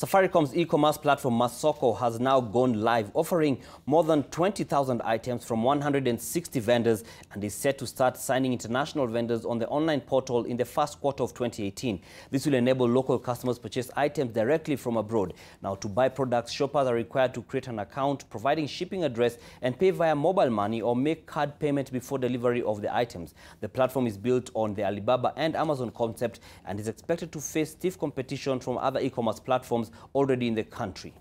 Safaricom's e-commerce platform Masoko has now gone live, offering more than 20,000 items from 160 vendors, and is set to start signing international vendors on the online portal in the first quarter of 2018. This will enable local customers to purchase items directly from abroad. Now, to buy products, shoppers are required to create an account, providing shipping address, and pay via mobile money or make card payment before delivery of the items. The platform is built on the Alibaba and Amazon concept and is expected to face stiff competition from other e-commerce platforms already in the country.